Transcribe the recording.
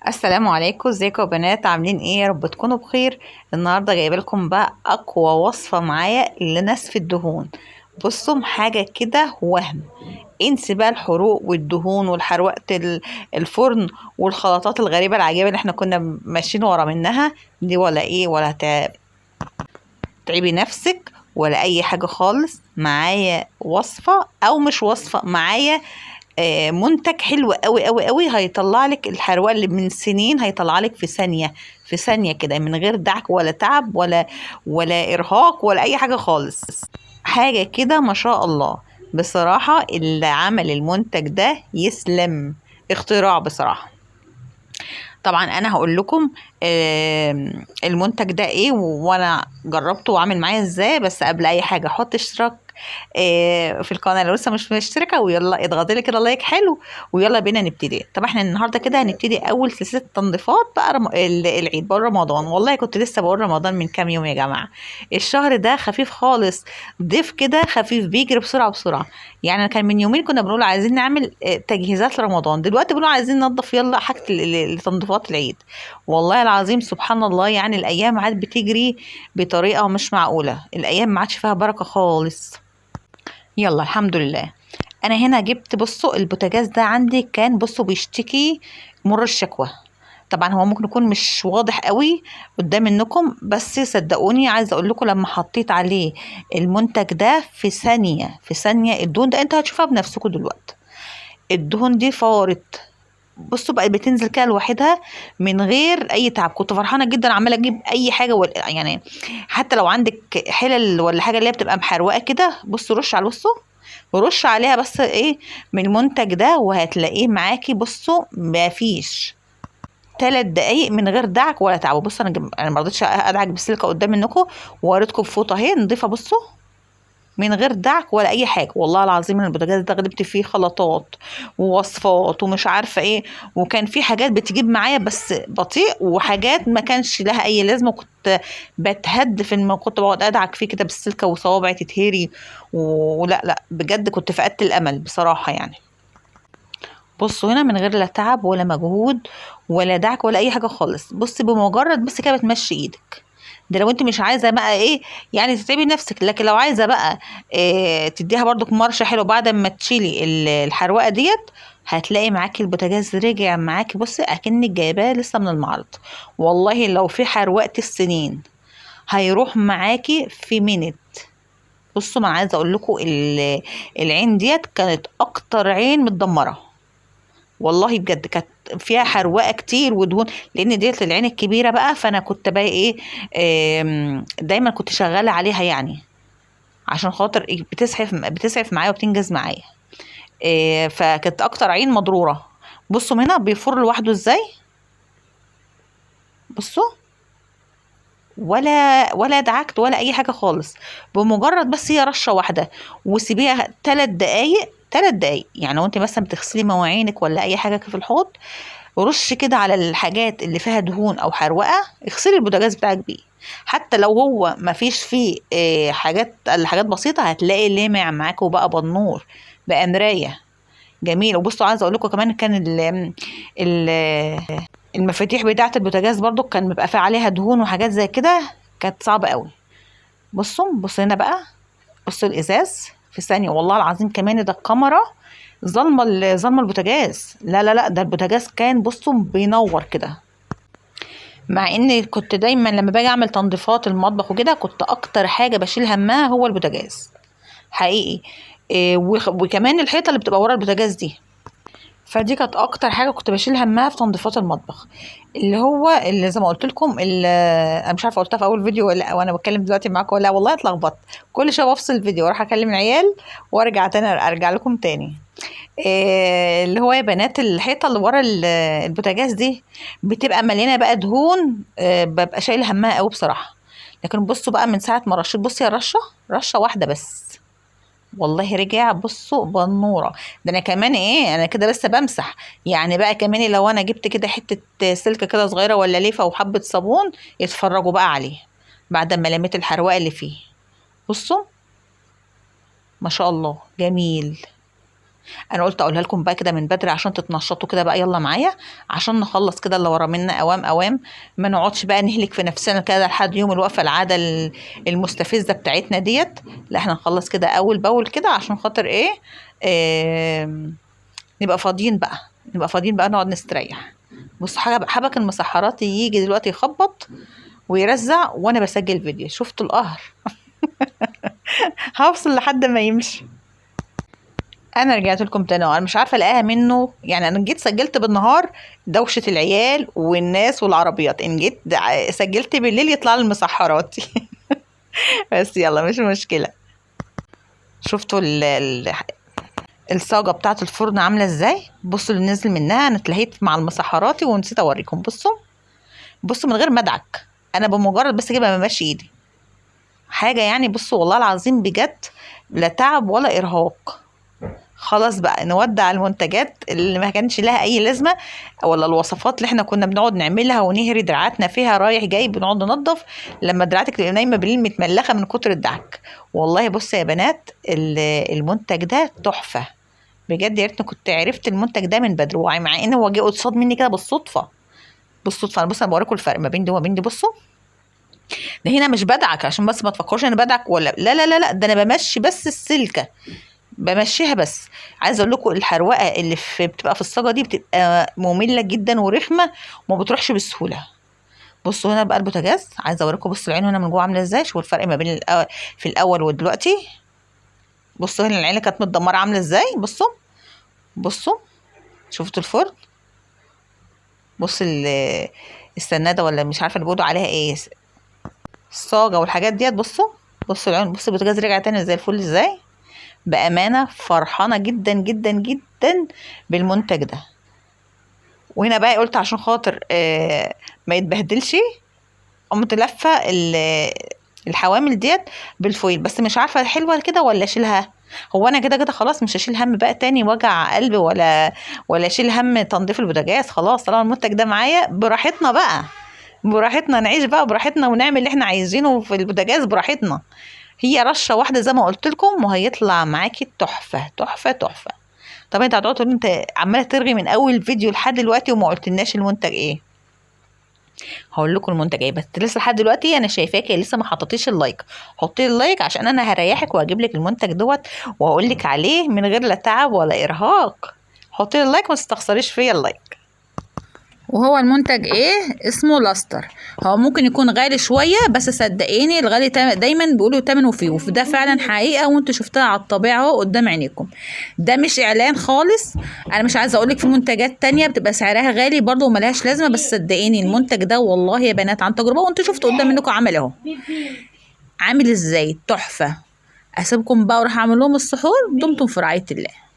السلام عليكم، ازيكم يا بنات؟ عاملين ايه؟ يا رب تكونوا بخير. النهارده جايبه لكم بقى اقوى وصفه معايا لنسف الدهون. بصوا، حاجه كده وهم. انسي بقى الحروق والدهون والحروقه الفرن والخلطات الغريبه العجيبه اللي احنا كنا ماشيين ورا منها دي، ولا ايه ولا تعبي نفسك ولا اي حاجه خالص. معايا وصفه او مش وصفه، معايا منتج حلو قوي قوي قوي، هيطلع لك الحروق اللي من سنين، هيطلع لك في ثانيه، في ثانيه كده، من غير دعك ولا تعب ولا ارهاق ولا اي حاجه خالص. حاجه كده ما شاء الله. بصراحه اللي عمل المنتج ده يسلم، اختراع بصراحه. طبعا انا هقول لكم المنتج ده ايه وانا جربته وعامل معايا ازاي. بس قبل اي حاجه حط اشتراك في القناه لو لسه مش مشتركه، ويلا اضغطي لي كده لايك حلو، ويلا بينا نبتدي. طب احنا النهارده كده هنبتدي اول سلسله تنظيفات بقى العيد بقى رمضان. والله كنت لسه بقول رمضان من كام يوم يا جماعه. الشهر ده خفيف خالص، ضيف كده خفيف بيجري بسرعه بسرعه. يعني أنا كان من يومين كنا بنقول عايزين نعمل تجهيزات لرمضان، دلوقتي بنقول عايزين ننظف يلا حاجه لتنظيفات العيد. والله العظيم سبحان الله، يعني الايام عاد بتجري بطريقه مش معقوله، الايام ما عادش فيها بركه خالص. يلا الحمد لله. انا هنا جبت، بصوا البوتاجاز ده عندي كان بصوا بيشتكي مر الشكوى. طبعا هو ممكن يكون مش واضح قوي قدام منكم، بس صدقوني عايزه اقول لكم لما حطيت عليه المنتج ده في ثانيه، في ثانيه الدهون ده انتوا هتشوفوها بنفسكم دلوقتي. الدهون دي فارت. بصوا بقى بتنزل كده لوحدها من غير اي تعب. كنت فرحانه جدا، عماله اجيب اي حاجه يعني حتى لو عندك حلل ولا حاجه اللي هي بتبقى محروقه كده، بصوا رش على، بصوا رش عليها بس ايه من المنتج ده وهتلاقيه معاكي. بصوا ما فيش 3 دقايق من غير دعك ولا تعب. بصوا انا ما رضيتش ادعك بالسلكه قدام منكم، ووريتكم فوطه اهي نضيفه. بصوا من غير دعك ولا اي حاجه. والله العظيم البوتاجاز ده غلبت فيه خلطات ووصفات ومش عارفه ايه، وكان في حاجات بتجيب معايا بس بطيء، وحاجات ما كانش لها اي لازمه، وكنت بتهد في كنت بقعد ادعك فيه كده بالسلكه وصوابعي تتهري ولا لا بجد كنت فقدت الامل بصراحه يعني. بصوا هنا من غير لا تعب ولا مجهود ولا دعك ولا اي حاجه خالص. بص بمجرد بس كده بتمشي ايدك. ده لو انت مش عايزه بقى ايه يعني تتعبي نفسك، لكن لو عايزه بقى إيه تديها برضك مرشه حلو بعد ما تشيلي الحروقه ديت، هتلاقي معاكي البوتاجاز رجع معاكي. بصي اكنك جايباه لسه من المعرض. والله لو في حروقه السنين هيروح معاكي في منت. بصوا ما انا عايزه اقول لكم العين ديت كانت اكتر عين متدمره. والله بجد كانت فيها حروقه كتير ودهون، لان ديت العين الكبيره بقى، فانا كنت بقى ايه دايما كنت شغاله عليها يعني، عشان خاطر بتسعف معايا وبتنجز معايا. فكانت اكتر عين مضروره. بصوا هنا بيفر لوحده ازاي. بصوا ولا دعكت ولا اي حاجه خالص. بمجرد بس هي رشه واحده وسيبيها 3 دقايق، 3 دقايق يعني. لو انت مثلا بتغسلي مواعينك ولا اي حاجه في الحوض، رش كده على الحاجات اللي فيها دهون او حروقه، اغسلي البوتاجاز بتاعك بيه. حتى لو هو ما فيش فيه حاجات بسيطه، هتلاقي لامع معاك وبقى بالنور، بقى مرايه جميل. وبصوا عايزه اقول لكم كمان كان ال المفاتيح بتاعه البوتاجاز برضو كان بيبقى فيها عليها دهون وحاجات زي كده، كانت صعبه قوي. بصوا هنا بقى، بصوا الازاز في ثانيه. والله العظيم كمان ده الكاميرا ظلمه ظلمه البوتاجاز. لا ده البوتاجاز كان بصوا بينور كده. مع ان كنت دايما لما باجي اعمل تنظيفات المطبخ وكده، كنت اكتر حاجه بشيل همها هو البوتاجاز حقيقي. وكمان الحيطه اللي بتبقى ورا البوتاجاز دي، فدي كانت اكتر حاجه كنت بشيل همها في تنظيفات المطبخ. اللي زي ما قلت لكم، انا مش عارفه قلتها في اول فيديو ولا وانا بتكلم دلوقتي معاكم ولا والله اتلخبطت. كل شويه بفصل الفيديو واروح اكلم العيال وارجع تاني ارجع لكم تاني. اللي هو يا بنات الحيطه اللي ورا البوتاجاز دي بتبقى مليانه بقى دهون، ببقى شايله همها قوي بصراحه. لكن بصوا بقى من ساعه ما رشيت، بصي يا رشه واحده بس، والله رجع بصوا بنوره. ده انا كمان ايه، انا كده لسه بمسح يعني بقى. كمان لو انا جبت كده حته سلكه كده صغيره ولا ليفه وحبه صابون، يتفرجوا بقى عليه بعد ما لميت الحرواق اللي فيه. بصوا ما شاء الله جميل. انا قلت اقولها لكم بقى كده من بدري عشان تتنشطوا كده بقى، يلا معايا عشان نخلص كده اللي ورا منا اوام اوام، ما نقعدش بقى نهلك في نفسنا كده لحد يوم الوقفه العاده المستفزه بتاعتنا ديت. لا احنا نخلص كده اول باول كده عشان خاطر ايه، نبقى فاضيين بقى، نبقى فاضيين بقى نقعد نستريح. بصوا حبك المسحرات يجي دلوقتي يخبط ويرزع وانا بسجل فيديو، شفتوا القهر. هفصل لحد ما يمشي. انا رجعت لكم تاني، انا مش عارفه الاقيها منه يعني. انا جيت سجلت بالنهار دوشه العيال والناس والعربيات، ان جيت سجلت بالليل يطلع لي المسحرات. بس يلا مش مشكله. شفتوا الصاجه بتاعه الفرن عامله ازاي؟ بصوا اللي نزل منها، انا اتلهيت مع المسحراتي ونسيت اوريكم. بصوا بصوا من غير ما ادعك، انا بمجرد بس كده بمشي ايدي حاجه يعني. بصوا والله العظيم بجد لا تعب ولا ارهاق. خلاص بقى نودع المنتجات اللي ما كانش لها اي لازمه، ولا الوصفات اللي احنا كنا بنقعد نعملها ونهري دراعاتنا فيها رايح جاي بنقعد ننظف لما دراعتك تبقى نايمه بالليل متملخه من كتر الدعك. والله بص يا بنات المنتج ده تحفه بجد. يا ريتني كنت عرفت المنتج ده من بدري، مع ان هو جه قصاد مني كده بالصدفه. بالصدفه انا بص انا بوريكم الفرق ما بين دي وما بين دي. بصوا ده هنا مش بدعك عشان بس ما تفكروش انا بدعك ولا لا لا لا لا، ده انا بمشي بس السلكه، بمشيها بس. عايزه اقول لكم الحروقه اللي بتبقى في الصاجه دي بتبقى ممله جدا ورخمه وما بتروحش بسهوله. بصوا هنا بقى البوتاجاز، عايزه اوريكم. بصوا العين هنا من جوه عامله ازاي، شوفوا الفرق ما بين في الاول ودلوقتي. بصوا هنا العين كانت متدمره عامله ازاي. بصوا بصوا شفتوا الفرن. بص السناده ولا مش عارفه اللي بيقولوا عليها ايه، الصاجه والحاجات ديت. بصوا بصوا العين. بصوا البوتاجاز رجع تاني زي الفل ازاي. بامانه فرحانه جدا جدا جدا بالمنتج ده. وهنا بقى قلت عشان خاطر ما يتبهدلش، قمت لفه الحوامل ديت بالفويل. بس مش عارفه حلوه كده ولا اشيلها. هو انا كده كده خلاص مش هشيل هم بقى تاني وجع قلب ولا اشيل هم تنظيف البوتاجاز. خلاص طالما المنتج ده معايا براحتنا بقى، براحتنا نعيش بقى براحتنا ونعمل اللي احنا عايزينه في البوتاجاز براحتنا. هي رشه واحده زي ما قلت لكم وهيطلع معاكي تحفه تحفه تحفه. طب انت هتقعد تقول انت عماله ترغي من اول فيديو لحد دلوقتي وما قلتلناش المنتج ايه. هقول لكم المنتج ايه، بس لسه لحد دلوقتي انا شايفاكي لسه ما حطيتيش اللايك. حطي اللايك عشان انا هريحك واجيب لك المنتج دوت واقول لك عليه من غير لا تعب ولا ارهاق. حطي اللايك، ما تستخسريش فيا اللايك. وهو المنتج ايه؟ اسمه لاستر. هو ممكن يكون غالي شويه بس صدقيني الغالي دايما بيقولوا تمنه فيه، وده فعلا حقيقه وانتوا شفتها على الطبيعه اهو قدام عينيكم. ده مش اعلان خالص. انا مش عايزه اقولك في منتجات تانية بتبقى سعرها غالي برضه وملهاش لازمه، بس صدقيني المنتج ده والله يا بنات عن تجربه وانتوا شفتوا قدام منكم عامل اهو، عامل ازاي تحفه. اسيبكم بقى واروح اعمل لهم السحور. دمتم في رعايه الله.